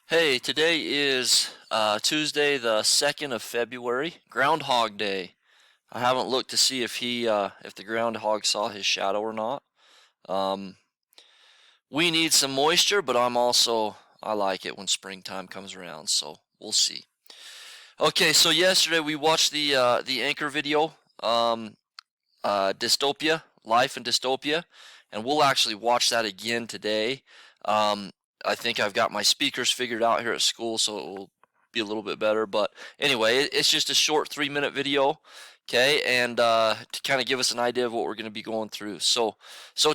Hey, today is Tuesday, the 2nd of February, Groundhog Day. I haven't looked to see if the groundhog saw his shadow or not. Um, we need some moisture, but I like it when springtime comes around, so we'll see. Okay, so yesterday we watched the anchor video, Dystopia, Life in Dystopia, and we'll actually watch that again today. Um, I think I've got my speakers figured out here at school, so it will be a little bit better. But anyway, it's just a short 3-minute video, okay, and to kind of give us an idea of what we're going to be going through. So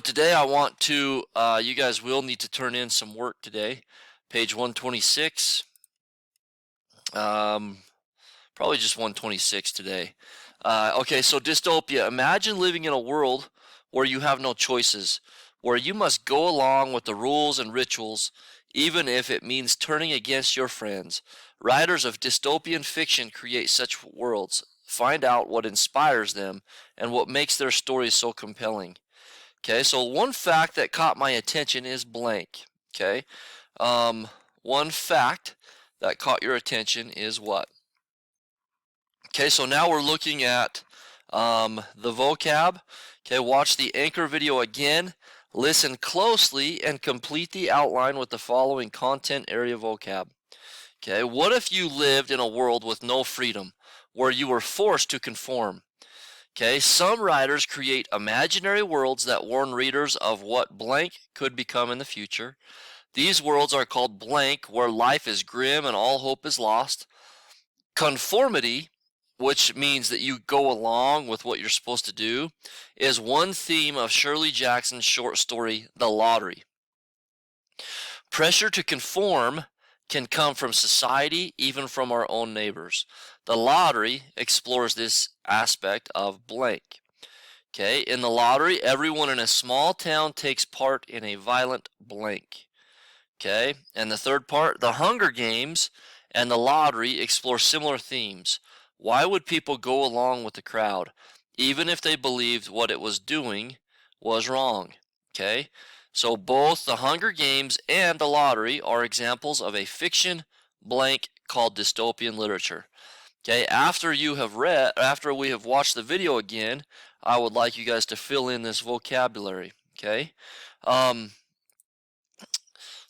today I want to, you guys will need to turn in some work today. Page 126. Probably just 126 today. Okay, so dystopia. Imagine living in a world where you have no choices, where you must go along with the rules and rituals, even if it means turning against your friends. Writers of dystopian fiction create such worlds. Find out what inspires them and what makes their stories so compelling. Okay, so one fact that caught my attention is blank. Okay, one fact that caught your attention is what? Okay, so now we're looking at the vocab. Okay, watch the anchor video again. Listen closely and complete the outline with the following content area vocab. Okay, what if you lived in a world with no freedom, where you were forced to conform? Okay, some writers create imaginary worlds that warn readers of what blank could become in the future. These worlds are called blank, where life is grim and all hope is lost. Conformity, which means that you go along with what you're supposed to do, is one theme of Shirley Jackson's short story, The Lottery. Pressure to conform can come from society, even from our own neighbors. The Lottery explores this aspect of blank. Okay, in the lottery, everyone in a small town takes part in a violent blank. Okay, and the third part, The Hunger Games and the lottery explore similar themes. Why would people go along with the crowd, even if they believed what it was doing was wrong? Okay, so both The Hunger Games and the lottery are examples of a fiction blank called dystopian literature. Okay, after we have watched the video again, I would like you guys to fill in this vocabulary. Okay, um,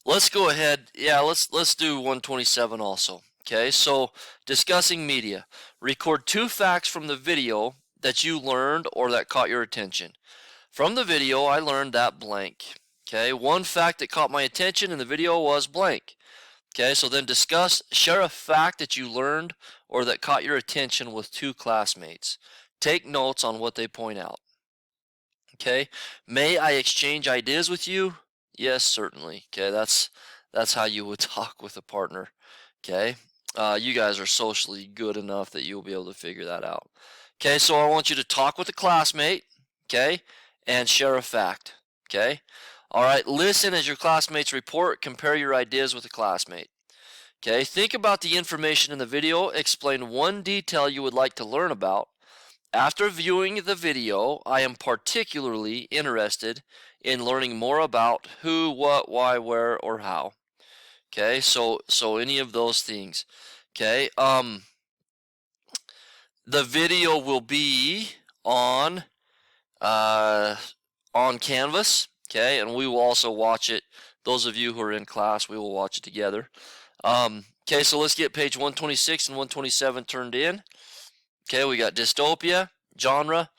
let's go ahead. Yeah, let's do 127 also. Okay, so discussing media. Record 2 facts from the video that you learned or that caught your attention. From the video, I learned that blank. Okay, one fact that caught my attention in the video was blank. Okay, so then share a fact that you learned or that caught your attention with 2 classmates. Take notes on what they point out. Okay, may I exchange ideas with you? Yes, certainly. Okay, that's how you would talk with a partner. Okay, you guys are socially good enough that you'll be able to figure that out. Okay, so I want you to talk with a classmate. Okay, and share a fact. Okay, all right. Listen as your classmates report. Compare your ideas with a classmate. Okay, think about the information in the video. Explain one detail you would like to learn about. After viewing the video, I am particularly interested in learning more about who, what, why, where, or how. Okay, so any of those things. Okay, the video will be on Canvas. Okay, and we will also watch it. Those of you who are in class, we will watch it together. Okay, so let's get page 126 and 127 turned in. Okay, we got dystopia, genre,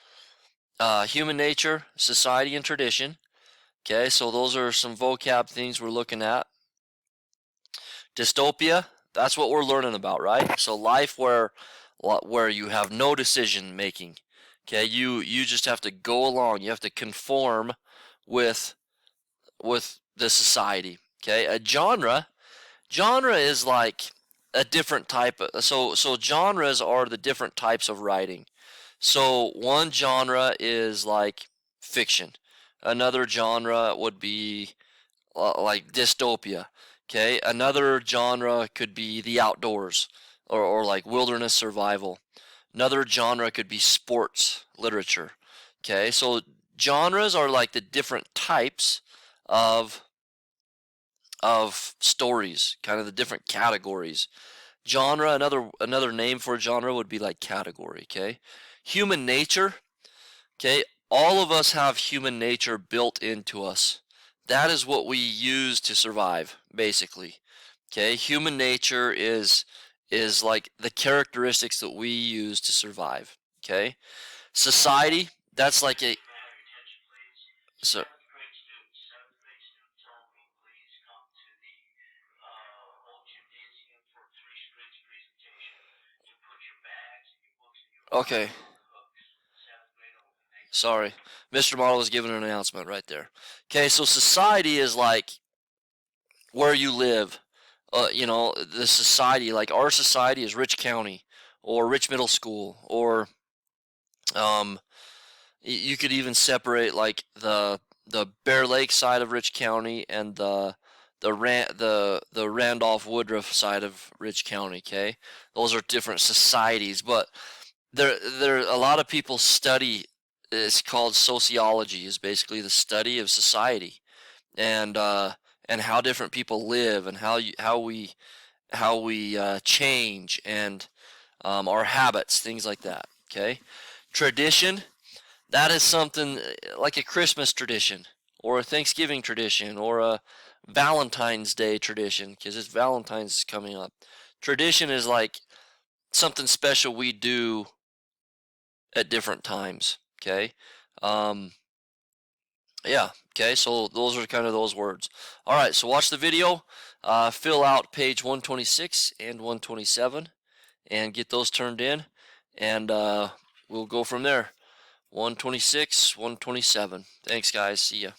human nature, society, and tradition. Okay, so those are some vocab things we're looking at. Dystopia, that's what we're learning about, right? So life where you have no decision making. Okay, you just have to go along. You have to conform with the society. Okay, a genre is like a different type of, so genres are the different types of writing. So one genre is like fiction. Another genre would be like dystopia. Okay, another genre could be the outdoors or like wilderness survival. Another genre could be sports literature. Okay, so genres are like the different types of of stories, kind of the different categories. Genre, another name for a genre would be like category, okay? Human nature, okay? All of us have human nature built into us. That is what we use to survive, basically. Okay? Human nature is like the characteristics that we use to survive. Okay? Society, that's like a so okay. Sorry. Mr. Model was giving an announcement right there. Okay, so society is like where you live. The society, like our society is Rich County or Rich Middle School or um you could even separate like the Bear Lake side of Rich County and the Randolph Woodruff side of Rich County. Okay, those are different societies, but there a lot of people study. It's called sociology. Is basically the study of society and and how different people live and how we change and our habits, things like that. Okay, tradition, that is something like a Christmas tradition or a Thanksgiving tradition or a Valentine's Day tradition because it's Valentine's is coming up. Tradition is like something special we do at different times. Okay. Um, yeah. Okay. So those are kind of those words. All right. So watch the video. Fill out page 126 and 127 and get those turned in, and we'll go from there. 126, 127. Thanks, guys. See ya.